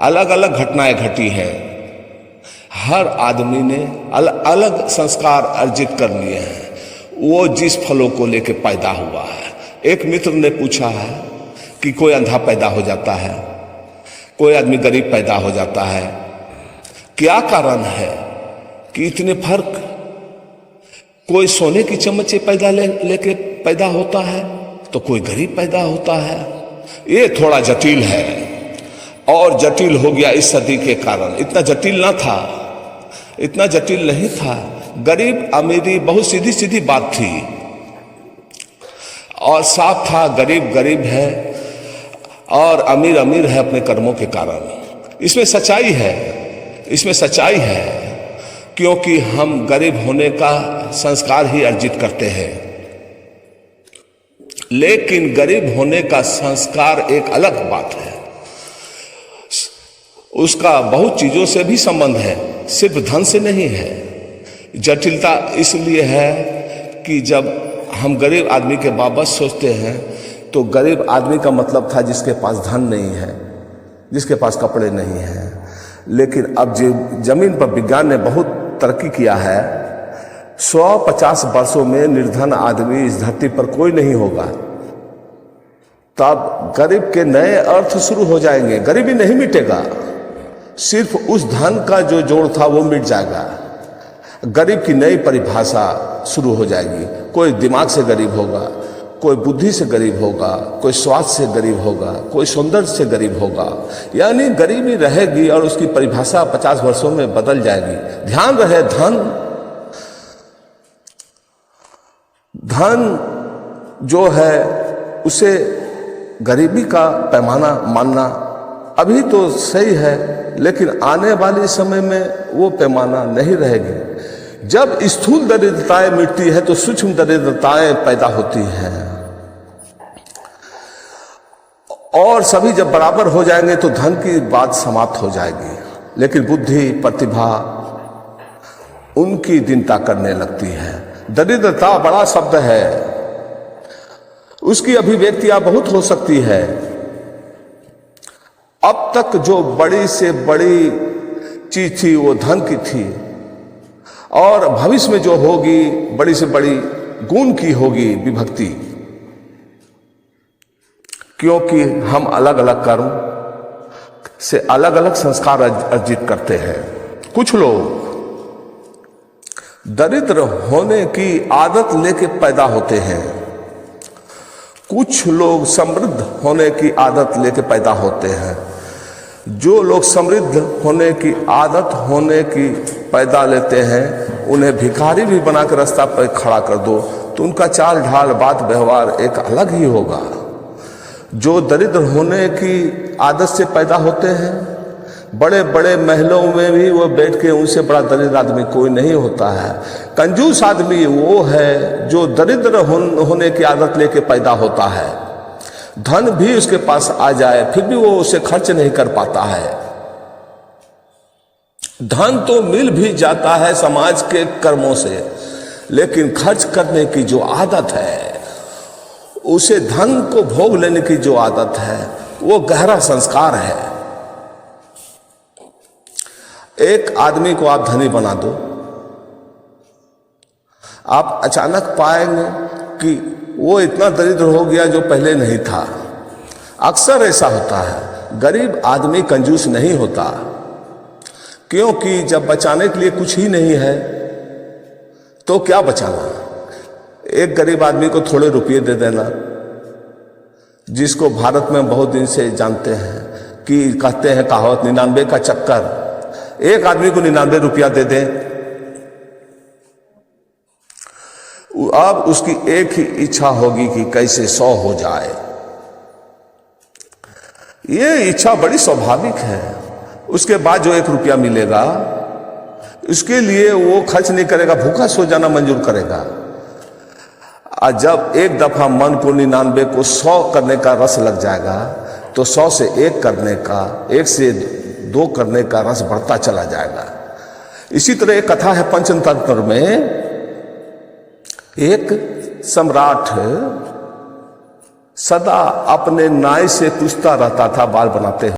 अलग अलग घटनाएं घटी हैं। हर आदमी ने अलग अलग संस्कार अर्जित कर लिए हैं। वो जिस फलों को लेकर पैदा हुआ है। एक मित्र ने पूछा है कि कोई अंधा पैदा हो जाता है, कोई आदमी गरीब पैदा हो जाता है, क्या कारण है कि इतने फर्क? कोई सोने की चम्मच लेके पैदा होता है तो कोई गरीब पैदा होता है। ये थोड़ा जटिल है और जटिल हो गया इस सदी के कारण। इतना जटिल ना था, इतना जटिल नहीं था। गरीब अमीरी बहुत सीधी सीधी बात थी और साफ था, गरीब गरीब है और अमीर अमीर है अपने कर्मों के कारण। इसमें सच्चाई है, इसमें सच्चाई है, क्योंकि हम गरीब होने का संस्कार ही अर्जित करते हैं। लेकिन गरीब होने का संस्कार एक अलग बात है, उसका बहुत चीजों से भी संबंध है, सिर्फ धन से नहीं है। जटिलता इसलिए है कि जब हम गरीब आदमी के बाबत सोचते हैं तो गरीब आदमी का मतलब था जिसके पास धन नहीं है, जिसके पास कपड़े नहीं हैं। लेकिन अब जो जमीन पर विज्ञान ने बहुत तरक्की किया है, 150 वर्षों में निर्धन आदमी इस धरती पर कोई नहीं होगा। तब गरीब के नए अर्थ शुरू हो जाएंगे। गरीबी नहीं मिटेगा, सिर्फ उस धन का जो जोड़ था वो मिट जाएगा। गरीब की नई परिभाषा शुरू हो जाएगी। कोई दिमाग से गरीब होगा, कोई बुद्धि से गरीब होगा, कोई स्वास्थ्य से गरीब होगा, कोई सौंदर्य से गरीब होगा। यानी गरीबी रहेगी और उसकी परिभाषा 50 वर्षों में बदल जाएगी। ध्यान रहे, धन जो है उसे गरीबी का पैमाना मानना अभी तो सही है, लेकिन आने वाले समय में वो पैमाना नहीं रहेगी। जब स्थूल दरिद्रताएं मिटती है तो सूक्ष्म दरिद्रताएं पैदा होती हैं, और सभी जब बराबर हो जाएंगे तो धन की बात समाप्त हो जाएगी। लेकिन बुद्धि, प्रतिभा उनकी दिनता करने लगती है। दरिद्रता बड़ा शब्द है, उसकी अभिव्यक्तियां बहुत हो सकती है। अब तक जो बड़ी से बड़ी चीज थी वो धन की थी, और भविष्य में जो होगी बड़ी से बड़ी गुण की होगी, विभक्ति। क्योंकि हम अलग अलग कर्म से अलग अलग संस्कार अर्जित करते हैं। कुछ लोग दरिद्र होने की आदत लेके पैदा होते हैं, कुछ लोग समृद्ध होने की आदत लेके पैदा होते हैं। जो लोग समृद्ध होने की आदत होने की पैदा लेते हैं, उन्हें भिखारी भी बनाकर रास्ता पर खड़ा कर दो तो उनका चाल ढाल, बात व्यवहार एक अलग ही होगा। जो दरिद्र होने की आदत से पैदा होते हैं, बड़े बड़े महलों में भी वो बैठ के उनसे बड़ा दरिद्र आदमी कोई नहीं होता है। कंजूस आदमी वो है जो दरिद्र होने की आदत लेके पैदा होता है। धन भी उसके पास आ जाए फिर भी वो उसे खर्च नहीं कर पाता है। धन तो मिल भी जाता है समाज के कर्मों से, लेकिन खर्च करने की जो आदत है, उसे धन को भोग लेने की जो आदत है, वो गहरा संस्कार है। एक आदमी को आप धनी बना दो, आप अचानक पाएंगे कि वो इतना दरिद्र हो गया जो पहले नहीं था। अक्सर ऐसा होता है। गरीब आदमी कंजूस नहीं होता, क्योंकि जब बचाने के लिए कुछ ही नहीं है तो क्या बचाना। एक गरीब आदमी को थोड़े रुपये दे देना, जिसको भारत में बहुत दिन से जानते हैं कि कहते हैं कहावत 99 का चक्कर। एक आदमी को 99 रुपया दे दें, अब उसकी एक ही इच्छा होगी कि कैसे 100 हो जाए। ये इच्छा बड़ी स्वाभाविक है। उसके बाद जो 1 रुपया मिलेगा उसके लिए वो खर्च नहीं करेगा, भूखा सो जाना मंजूर करेगा। और जब एक दफा मन को 99 को 100 करने का रस लग जाएगा तो 100 से 1 करने का, 1 से 2 करने का रस बढ़ता चला जाएगा। इसी तरह एक कथा है पंचतंत्र में। एक सम्राट सदा अपने नाई से पूछता रहता था बाल बनाते हैं।